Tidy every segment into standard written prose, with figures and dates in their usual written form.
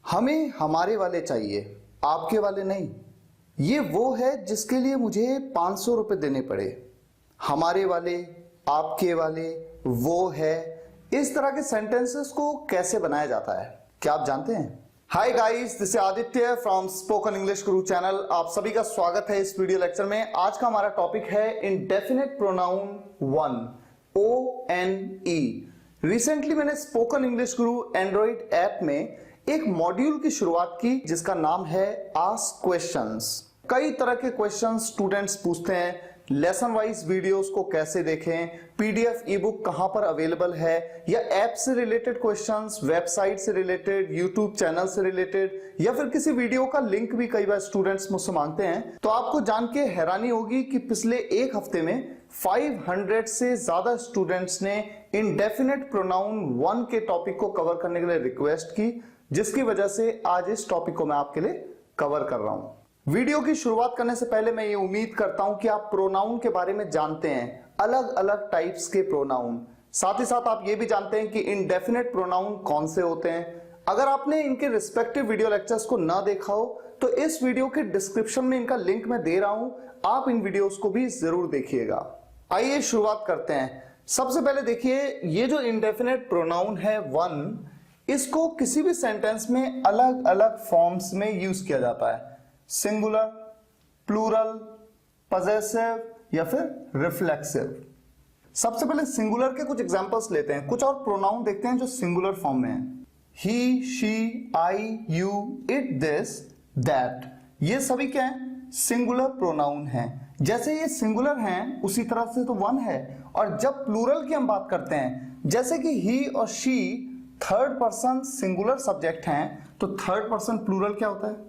हमें हमारे वाले चाहिए, आपके वाले नहीं। ये वो है जिसके लिए मुझे 500 रुपए देने पड़े। हमारे वाले, आपके वाले, वो है, इस तरह के सेंटेंसेस को कैसे बनाया जाता है क्या आप जानते हैं? Hi guys, this is Aditya from spoken English Guru channel. आप सभी का स्वागत है इस वीडियो लेक्चर में। आज का हमारा टॉपिक है indefinite pronoun one, ONE। Recently मैंने स्पोकन इंग्लिश गुरु एंड्रॉइड ऐप में एक मॉड्यूल की शुरुआत की जिसका नाम है आस्क क्वेश्चंस। कई तरह के क्वेश्चंस स्टूडेंट्स पूछते हैं। लेसन वाइज वीडियोस को कैसे देखें, PDF ई बुक कहां पर अवेलेबल है, या ऐप से रिलेटेड क्वेश्चंस, वेबसाइट से रिलेटेड, यूट्यूब चैनल से रिलेटेड, या फिर किसी वीडियो का लिंक भी कई बार स्टूडेंट्स मुझसे मांगते हैं। तो आपको जान के हैरानी होगी कि पिछले एक हफ्ते में 500 से ज्यादा स्टूडेंट्स ने इंडेफिनिट प्रोनाउन वन के टॉपिक को कवर करने के लिए रिक्वेस्ट की, जिसकी वजह से आज इस टॉपिक को मैं आपके लिए कवर कर रहा हूं। वीडियो की शुरुआत करने से पहले मैं ये उम्मीद करता हूं कि आप प्रोनाउन के बारे में जानते हैं, अलग अलग टाइप्स के प्रोनाउन। साथ ही साथ आप ये भी जानते हैं कि इंडेफिनिट प्रोनाउन कौन से होते हैं। अगर आपने इनके रिस्पेक्टिव वीडियो लेक्चर्स को ना देखा हो तो इस वीडियो के डिस्क्रिप्शन में इनका लिंक मैं दे रहा हूं, आप इन वीडियोस को भी जरूर देखिएगा। आइए शुरुआत करते हैं। सबसे पहले देखिए, ये जो इंडेफिनिट प्रोनाउन है वन, इसको किसी भी सेंटेंस में अलग अलग फॉर्म्स में यूज किया जाता है। सिंगुलर, प्लूरल, पजेसिव या फिर रिफ्लेक्सिव। सबसे पहले सिंगुलर के कुछ एग्जांपल्स लेते हैं, कुछ और प्रोनाउन देखते हैं जो सिंगुलर फॉर्म में है। He, she, I, you, it, this, that, ये सभी क्या है? सिंगुलर प्रोनाउन हैं। जैसे ये सिंगुलर हैं उसी तरह से तो वन है। और जब प्लूरल की हम बात करते हैं, जैसे कि ही और she third person singular subject हैं, तो थर्ड पर्सन प्लूरल क्या होता है?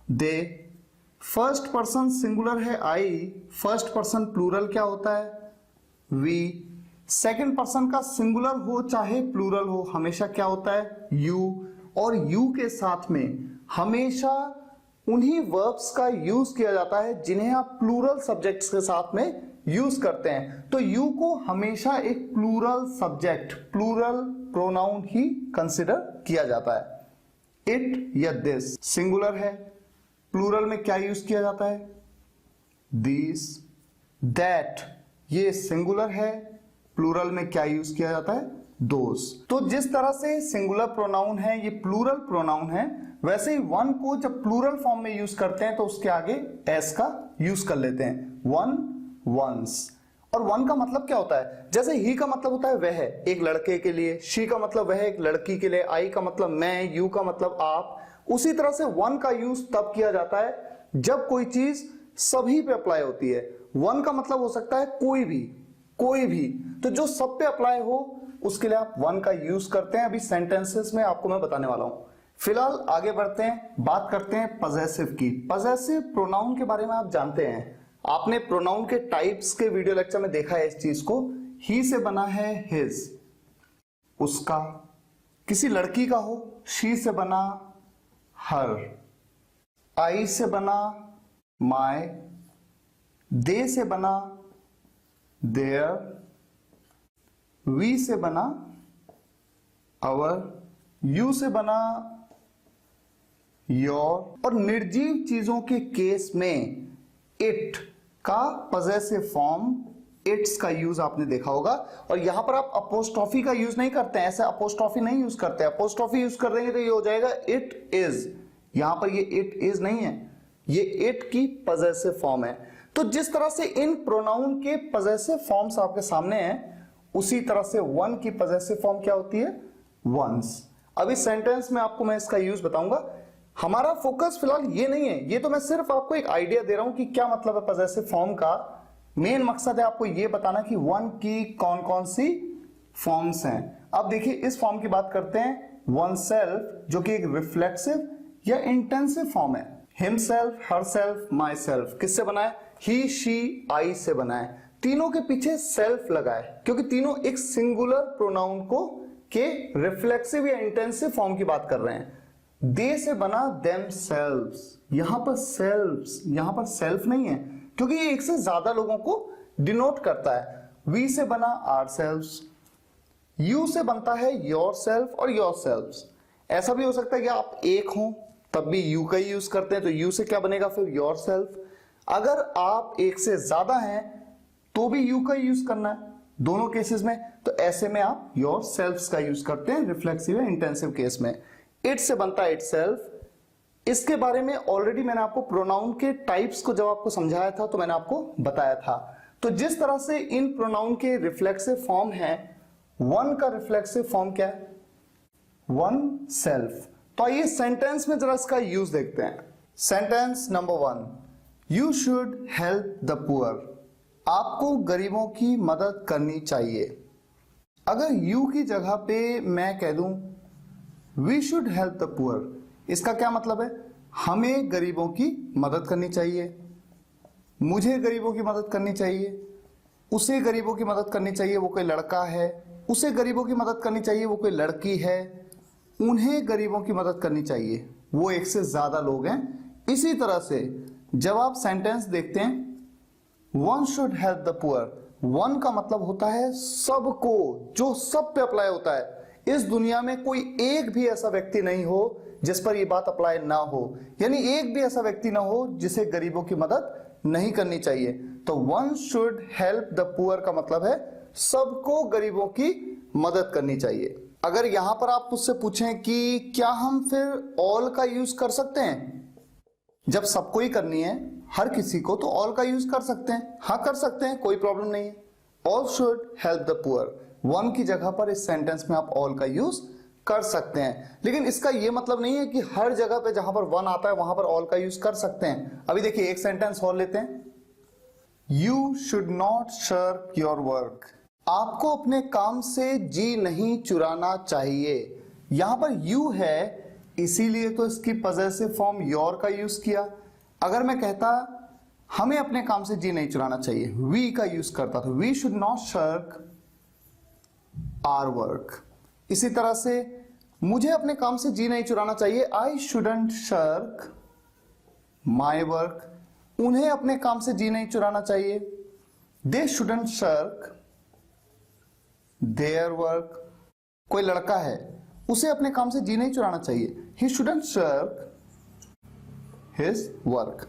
दे। फर्स्ट पर्सन सिंगुलर है आई, फर्स्ट पर्सन प्लूरल क्या होता है? वी। सेकंड पर्सन का सिंगुलर हो चाहे प्लूरल हो, हमेशा क्या होता है? यू। और यू के साथ में हमेशा उन्हीं वर्ब्स का यूज किया जाता है जिन्हें आप प्लूरल सब्जेक्ट्स के साथ में यूज करते हैं। तो यू को हमेशा एक प्लूरल सब्जेक्ट, प्लूरल प्रोनाउन ही कंसिडर किया जाता है। इट या दिस सिंगुलर है, प्लूरल में क्या यूज किया जाता है? दिस। दैट, ये सिंगुलर है, प्लूरल में क्या यूज किया जाता है? दोस। तो जिस तरह से सिंगुलर प्रोनाउन है ये प्लूरल प्रोनाउन है, वैसे ही वन को जब प्लूरल फॉर्म में यूज करते हैं तो उसके आगे एस का यूज कर लेते हैं। One, once. और वन का मतलब क्या होता है? जैसे ही का मतलब होता है वह, एक लड़के के लिए, शी का मतलब वह एक लड़की के लिए, आई का मतलब मैं, यू का मतलब आप। उसी तरह से वन का यूज तब किया जाता है जब कोई चीज सभी पे अप्लाई होती है। वन का मतलब हो सकता है कोई भी, कोई भी। तो जो सब पे अप्लाई हो उसके लिए आप वन का यूज करते हैं। अभी सेंटेंसेस में आपको मैं बताने वाला हूं। फिलहाल आगे बढ़ते हैं, बात करते हैं पजेसिव की। पजेसिव प्रोनाउन के बारे में आप जानते हैं, आपने प्रोनाउन के टाइप्स के वीडियो लेक्चर में देखा है इस चीज को। ही से बना है हिज, उसका। किसी लड़की का हो, शी से बना हर। आई से बना माय। दे से बना देयर। वी से बना आवर। यू से बना योर। और निर्जीव चीजों के केस में इट का पजेसिव फॉर्म, इट्स का यूज आपने देखा होगा। और यहां पर आप अपोस्ट्रोफी का यूज नहीं करते हैं, ऐसे अपोस्ट्रोफी नहीं यूज करते। अपोस्ट्रोफी यूज कर देंगे तो ये हो जाएगा इट इज। यहां पर ये इट इज नहीं है, ये इट की पजेसिव फॉर्म है। तो जिस तरह से इन प्रोनाउन के पजेसिव फॉर्म्स आपके सामने हैं, उसी तरह से वन की पजेसिव फॉर्म क्या होती है? वंस। अभी सेंटेंस में आपको मैं इसका यूज बताऊंगा। हमारा फोकस फिलहाल ये नहीं है, ये तो मैं सिर्फ आपको एक आइडिया दे रहा हूं कि क्या मतलब है पजेसिव फॉर्म का। मेन मकसद है आपको ये बताना कि वन की कौन कौन सी फॉर्म्स हैं। अब देखिए इस फॉर्म की बात करते हैं, वन सेल्फ, जो कि एक रिफ्लेक्सिव या इंटेंसिव फॉर्म है। हिमसेल्फ, हरसेल्फ, माई सेल्फ किससे बना है? ही, शी, आई से बना है। तीनों के पीछे सेल्फ लगा है क्योंकि तीनों एक सिंगुलर प्रोनाउन को के रिफ्लेक्सिव या इंटेंसिव फॉर्म की बात कर रहे हैं। दे से बना themselves, यहां पर सेल्फ्स, यहां पर सेल्फ नहीं है क्योंकि ये एक से ज्यादा लोगों को डिनोट करता है। वी से बना ourselves, यू से बनता है योर सेल्फ और योर सेल्फ। ऐसा भी हो सकता है कि आप एक हो तब भी यू का ही यूज करते हैं, तो यू से क्या बनेगा फिर योर सेल्फ। अगर आप एक से ज्यादा हैं तो भी यू का यूज करना है दोनों केसेस में, तो ऐसे में आप योर सेल्फ का यूज करते हैं रिफ्लेक्सिव या इंटेंसिव केस में। इट से बनता है इट सेल्फ। इसके बारे में ऑलरेडी मैंने आपको प्रोनाउन के टाइप्स को जब आपको समझाया था तो मैंने आपको बताया था। तो जिस तरह से इन प्रोनाउन के रिफ्लेक्सिव फॉर्म है, वन का रिफ्लेक्सिव फॉर्म क्या है, वन सेल्फ। तो आइए सेंटेंस में जरा इसका यूज देखते हैं। Sentence number 1, you should help the poor. आपको गरीबों की मदद करनी चाहिए। अगर यू की जगह पे मैं कह दूं we should help the poor, इसका क्या मतलब है, हमें गरीबों की मदद करनी चाहिए, मुझे गरीबों की मदद करनी चाहिए, उसे गरीबों की मदद करनी चाहिए, वो कोई लड़का है, उसे गरीबों की मदद करनी चाहिए, वो कोई लड़की है, उन्हें गरीबों की मदद करनी चाहिए, वो एक से ज्यादा लोग हैं। इसी तरह से जब आप सेंटेंस देखते हैं one should help the poor, one का मतलब होता है सबको, जो सब पे अप्लाई होता है। इस दुनिया में कोई एक भी ऐसा व्यक्ति नहीं हो जिस पर यह बात अप्लाई ना हो, यानी एक भी ऐसा व्यक्ति ना हो जिसे गरीबों की मदद नहीं करनी चाहिए। तो one should help the poor का मतलब है सबको गरीबों की मदद करनी चाहिए। अगर यहां पर आप मुझसे पूछें कि क्या हम फिर ऑल का यूज कर सकते हैं, जब सबको ही करनी है हर किसी को, तो ऑल का यूज कर सकते हैं। हाँ कर सकते हैं, कोई प्रॉब्लम नहीं है। All should help the poor, one की जगह पर इस सेंटेंस में आप ऑल का यूज कर सकते हैं। लेकिन इसका यह मतलब नहीं है कि हर जगह पे जहां पर वन आता है वहां पर ऑल का यूज कर सकते हैं। अभी देखिए एक सेंटेंस और लेते हैं, you should not shark your work. आपको अपने काम से जी नहीं चुराना चाहिए। यहां पर यू है इसीलिए तो इसकी पॉजेसिव फॉर्म योर का यूज किया। अगर मैं कहता हमें अपने काम से जी नहीं चुराना चाहिए, वी का यूज करता था, we should not shirk our work. इसी तरह से मुझे अपने काम से जी नहीं चुराना चाहिए, I shouldn't shark my work. उन्हें अपने काम से जी नहीं चुराना चाहिए, दे शुडंट शर्क देयर वर्क। कोई लड़का है उसे अपने काम से जी नहीं चुराना चाहिए, he shouldn't shark his work.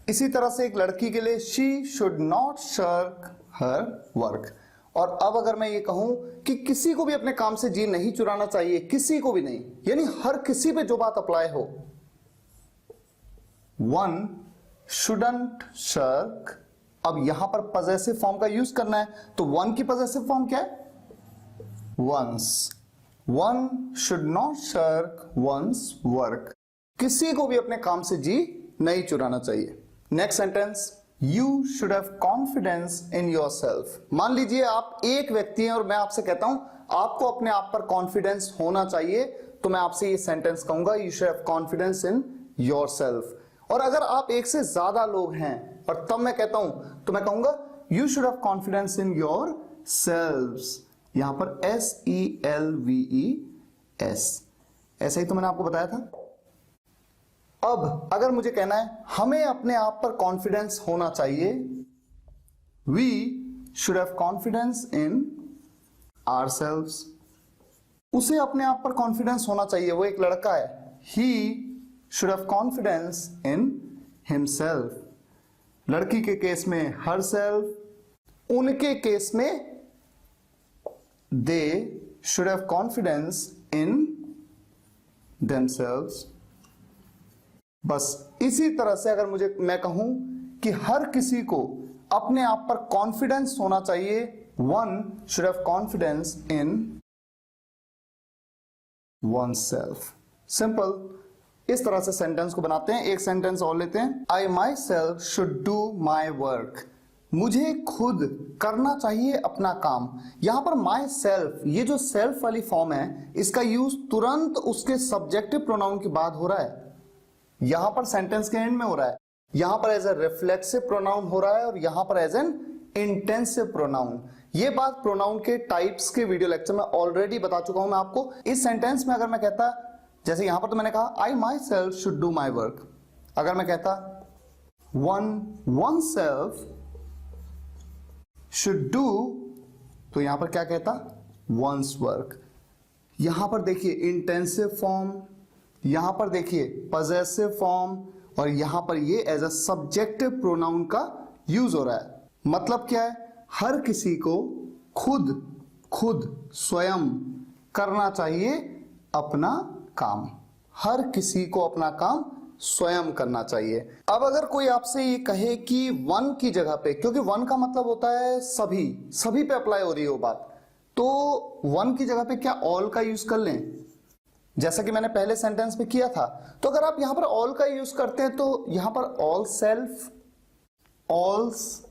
इसी तरह से एक लड़की के लिए she should not shark her work. और अब अगर मैं ये कहूं कि किसी को भी अपने काम से जी नहीं चुराना चाहिए, किसी को भी नहीं, यानी हर किसी पे जो बात अप्लाई हो, वन शुडंट शर्क। अब यहां पर पॉजेसिव फॉर्म का यूज करना है, तो वन की पॉजेसिव फॉर्म क्या है, one's. One should not shirk one's work. किसी को भी अपने काम से जी नहीं चुराना चाहिए। Next sentence, you should have confidence in your self. मान लीजिए आप एक व्यक्ति हैं और मैं आपसे कहता हूं आपको अपने आप पर कॉन्फिडेंस होना चाहिए, तो मैं आपसे ये सेंटेंस कहूंगा, you should have confidence in your self. और अगर आप एक से ज्यादा लोग हैं और तब मैं कहता हूं, तो मैं कहूंगा you should have confidence in your selves. यहां पर SELVES, ऐसे ही तो मैंने आपको बताया था। अब अगर मुझे कहना है हमें अपने आप पर कॉन्फिडेंस होना चाहिए, we should have confidence in ourselves. उसे अपने आप पर कॉन्फिडेंस होना चाहिए, वो एक लड़का है, he should have confidence in himself. लड़की के केस में हर सेल्फ, उनके केस में they should have confidence in themselves. बस इसी तरह से अगर मैं कहूं कि हर किसी को अपने आप पर कॉन्फिडेंस होना चाहिए, one should have confidence in one self. Simple. इस तरह से सेंटेंस को बनाते हैं। एक सेंटेंस और लेते हैं, I myself should do my work. मुझे खुद करना चाहिए अपना काम। यहां पर माई सेल्फ, ये जो सेल्फ वाली फॉर्म है, इसका यूज तुरंत उसके सब्जेक्टिव प्रोनाउन के बाद हो रहा है। यहां पर सेंटेंस के एंड में हो रहा है, यहां पर एज ए रिफ्लेक्सिव प्रोनाउन हो रहा है और यहां पर एज एन इंटेंसिव प्रोनाउन। ये बात प्रोनाउन के टाइप्स के वीडियो लेक्चर में ऑलरेडी बता चुका हूं मैं आपको। इस सेंटेंस में अगर मैं कहता, जैसे यहां पर तो मैंने कहा I myself should do my work, अगर मैं कहता वन सेल्फ शुड डू, तो यहां पर क्या कहता, वंस वर्क। यहां पर देखिए इंटेंसिव फॉर्म, यहां पर देखिए पजेसिव फॉर्म, और यहां पर ये एज अ सब्जेक्टिव प्रोनाउन का यूज हो रहा है। मतलब क्या है, हर किसी को खुद खुद स्वयं करना चाहिए अपना काम, हर किसी को अपना काम स्वयं करना चाहिए। अब अगर कोई आपसे ये कहे कि वन की जगह पे, क्योंकि वन का मतलब होता है सभी, सभी पे अप्लाई हो रही है वो बात, तो वन की जगह पे क्या ऑल का यूज कर लें, जैसा कि मैंने पहले सेंटेंस में किया था। तो अगर आप यहां पर ऑल का यूज करते हैं तो यहां पर ऑल सेल्फ, ऑल्स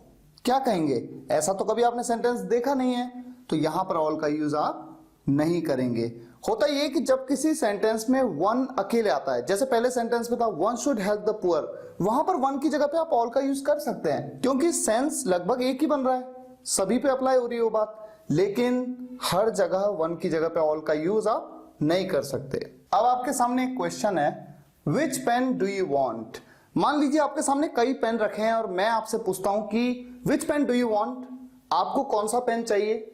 क्या कहेंगे, ऐसा तो कभी आपने सेंटेंस देखा नहीं है, तो यहां पर ऑल का यूज आप नहीं करेंगे। होता ये कि जब किसी सेंटेंस में वन अकेले आता है, जैसे पहले सेंटेंस में था one should help the poor, वहां पर वन की जगह पे आप ऑल का यूज कर सकते हैं, क्योंकि सेंस लगभग एक ही बन रहा है, सभी पे अप्लाई हो रही है वो बात। लेकिन हर जगह वन की जगह पे ऑल का यूज आप नहीं कर सकते। अब आपके सामने एक क्वेश्चन है, विच पेन डू यू वांट। मान लीजिए आपके सामने कई पेन रखे हैं और मैं आपसे पूछता हूं कि विच पेन डू यू वांट, आपको कौन सा पेन चाहिए।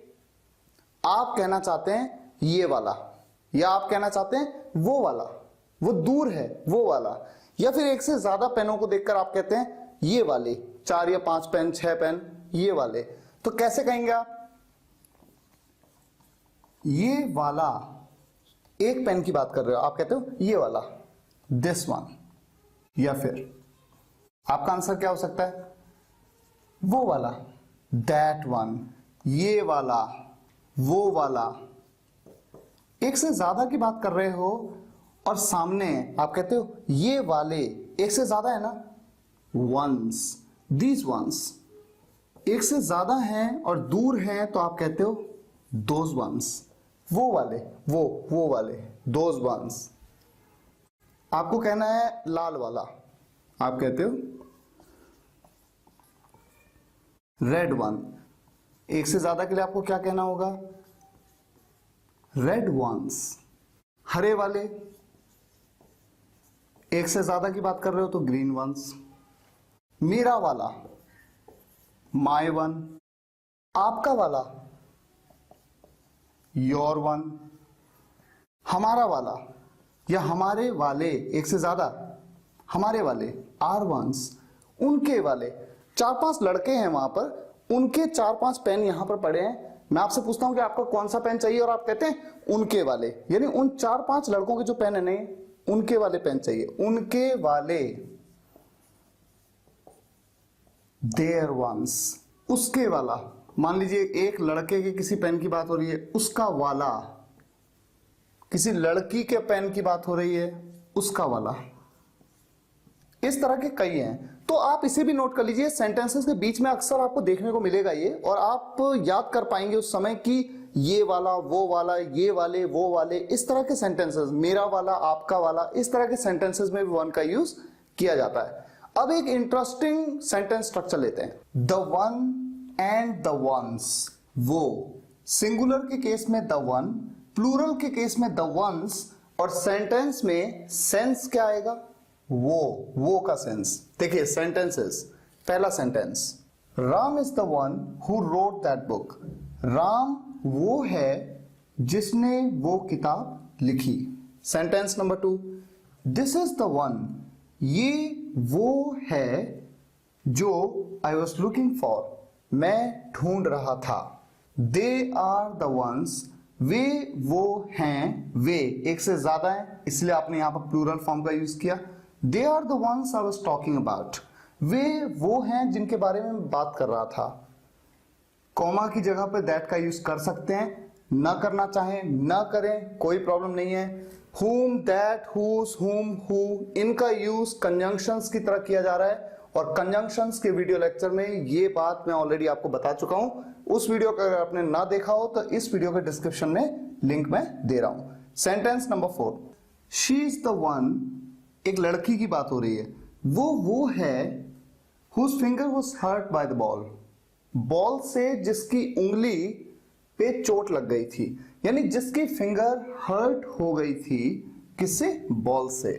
आप कहना चाहते हैं ये वाला, या आप कहना चाहते हैं वो वाला, वो दूर है वो वाला, या फिर एक से ज्यादा पेनों को देखकर आप कहते हैं ये वाले, 4 या 5 पेन, 6 पेन, ये वाले। तो कैसे कहेंगे आप, ये वाला, एक पेन की बात कर रहे हो, आप कहते हो ये वाला, दिस वन, या फिर आपका आंसर क्या हो सकता है, वो वाला, दैट वन, ये वाला, वो वाला। एक से ज्यादा की बात कर रहे हो और सामने आप कहते हो ये वाले, एक से ज्यादा है ना, वंस, दीज वंस। एक से ज्यादा हैं और दूर हैं तो आप कहते हो दोज वंस, वो वाले, वो वाले, दोज वंस। आपको कहना है लाल वाला, आप कहते हो रेड वन। एक से ज्यादा के लिए आपको क्या कहना होगा, रेड वंस। हरे वाले, एक से ज्यादा की बात कर रहे हो तो ग्रीन वंस। मेरा वाला, माय वन। आपका वाला, योर वन। हमारा वाला या हमारे वाले, एक से ज्यादा, हमारे वाले, आर वंस। उनके वाले, 4-5 लड़के हैं वहां पर, उनके 4-5 पेन यहां पर पड़े हैं, मैं आपसे पूछता हूं कि आपको कौन सा पेन चाहिए और आप कहते हैं उनके वाले, यानी उन 4-5 लड़कों के जो पेन है नहीं, उनके वाले पेन चाहिए, उनके वाले, देयर वंस। उसके वाला, मान लीजिए एक लड़के के किसी पेन की बात हो रही है, उसका वाला। किसी लड़की के पेन की बात हो रही है, उसका वाला। इस तरह के कई हैं, तो आप इसे भी नोट कर लीजिए। सेंटेंसेस के बीच में अक्सर आपको देखने को मिलेगा ये, और आप याद कर पाएंगे उस समय कि ये वाला, वो वाला, ये वाले, वो वाले, इस तरह के सेंटेंसेस, मेरा वाला, आपका वाला, इस तरह के सेंटेंसेस में भी वन का यूज किया जाता है। अब एक इंटरेस्टिंग सेंटेंस स्ट्रक्चर लेते हैं, the one and the ones. वो सिंगुलर के केस में द वन, प्लूरल के केस में द वंस, और सेंटेंस में सेंस क्या आएगा, वो का सेंस। देखिए सेंटेंसेस, पहला sentence, Ram is the one who wrote that book. Ram वो है जिसने वो किताब लिखी। Sentence number 2, this is the one, ये वो है जो आई वॉज लुकिंग फॉर, मैं ढूंढ रहा था। दे आर द वंस, वे वो हैं, वे एक से ज्यादा है इसलिए आपने यहां पर प्लूरल फॉर्म का यूज किया। They are the ones I was talking about, वे वो हैं जिनके बारे में मैं बात कर रहा था। कॉमा की जगह पे दैट का यूज कर सकते हैं, ना करना चाहें ना करें, कोई प्रॉब्लम नहीं है। whom, that, whose, whom, who, इनका यूज कंजंक्शंस की तरह किया जा रहा है, और कंजंक्शंस के वीडियो लेक्चर में ये बात मैं ऑलरेडी आपको बता चुका हूं। उस वीडियो को अगर आपने ना देखा हो तो इस वीडियो के डिस्क्रिप्शन में लिंक मैं दे रहा हूं। Sentence number 4, she is the one, एक लड़की की बात हो रही है, वो है whose finger was hurt by the ball, ball से जिसकी उंगली पे चोट लग गई थी, यानी जिसकी फिंगर हर्ट हो गई थी, किससे, बॉल से।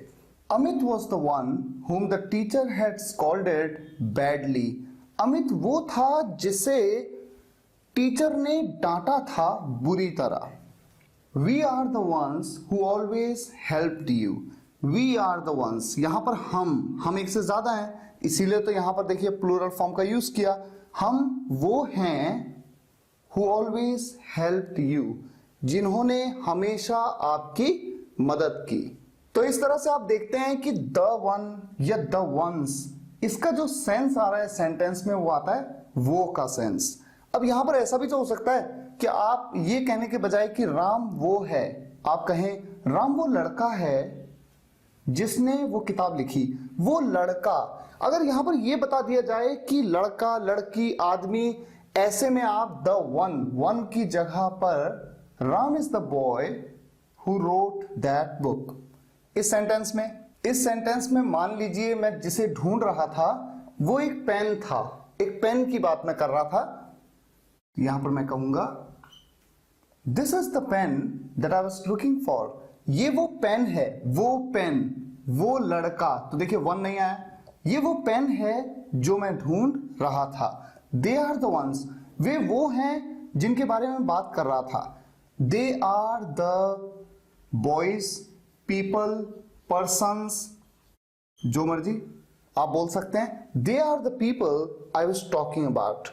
Amit was the one whom the teacher had scolded badly, Amit वो था जिसे टीचर ने डांटा था बुरी तरह। We are the ones who always helped you. We are the ones, यहां पर हम एक से ज्यादा हैं, इसीलिए तो यहां पर देखिए प्लूरल फॉर्म का यूज किया। हम वो हैं हु ऑलवेज हेल्प्ड यू, जिन्होंने हमेशा आपकी मदद की। तो इस तरह से आप देखते हैं कि द वन या द वंस, इसका जो सेंस आ रहा है सेंटेंस में वो आता है वो का सेंस। अब यहां पर ऐसा भी तो हो सकता है कि आप ये कहने के बजाय कि राम वो है, आप कहें राम वो लड़का है जिसने वो किताब लिखी। वो लड़का, अगर यहां पर यह बता दिया जाए कि लड़का, लड़की, आदमी, ऐसे में आप द वन की जगह पर Ram is the boy who wrote that book. इस सेंटेंस में मान लीजिए मैं जिसे ढूंढ रहा था वो एक पेन था, एक पेन की बात मैं कर रहा था। यहां पर मैं कहूंगा this is the pen that I was looking for. ये वो पेन है, वो पेन, वो लड़का, तो देखिए वन नहीं आया, ये वो पेन है जो मैं ढूंढ रहा था। दे आर द वंस, वे वो हैं जिनके बारे में बात कर रहा था। They are the boys, people, persons, जो मर्जी आप बोल सकते हैं। They are the people I was talking about,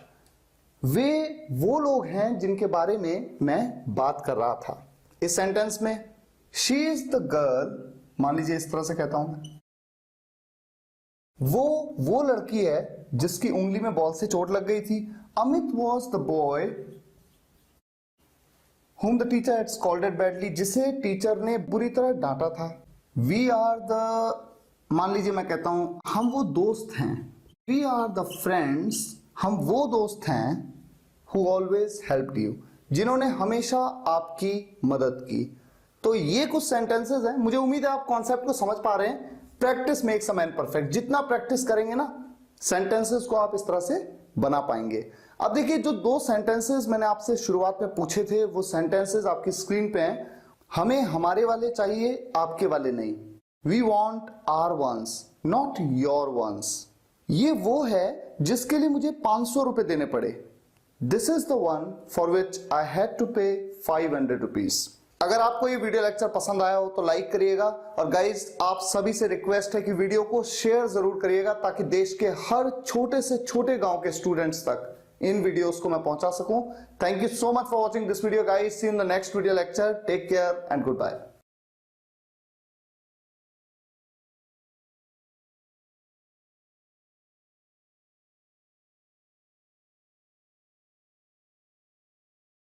वे वो लोग हैं जिनके बारे में मैं बात कर रहा था। इस सेंटेंस में शी इज द गर्ल, मान लीजिए इस तरह से कहता हूं, वो लड़की है जिसकी उंगली में बॉल से चोट लग गई थी। Amit was the boy whom the teacher had scolded badly, जिसे टीचर ने बुरी तरह डांटा था। वी आर द, मान लीजिए मैं कहता हूं हम वो दोस्त हैं। वी आर द फ्रेंड्स, हम वो दोस्त हैं who always helped you, जिन्होंने हमेशा आपकी मदद की। तो ये कुछ सेंटेंसेस हैं, मुझे उम्मीद है आप कॉन्सेप्ट को समझ पा रहे हैं। Practice makes a man perfect, जितना प्रैक्टिस करेंगे ना सेंटेंसेस को आप इस तरह से बना पाएंगे। अब देखिए जो दो सेंटेंसेस मैंने आपसे शुरुआत में पूछे थे वो सेंटेंसेस आपकी स्क्रीन पे हैं। हमें हमारे वाले चाहिए, आपके वाले नहीं। We want our ones not your ones. ये वो है जिसके लिए मुझे 500 रुपए देने पड़े। This is the one for which I had to pay 500 rupees. अगर आपको ये वीडियो लेक्चर पसंद आया हो तो लाइक करिएगा, और गाइज आप सभी से रिक्वेस्ट है कि वीडियो को शेयर जरूर करिएगा ताकि देश के हर छोटे से छोटे गांव के स्टूडेंट्स तक इन वीडियोस को मैं पहुंचा सकूं। Thank you so much for watching this video guys. See you in the next video lecture. Take care and good bye.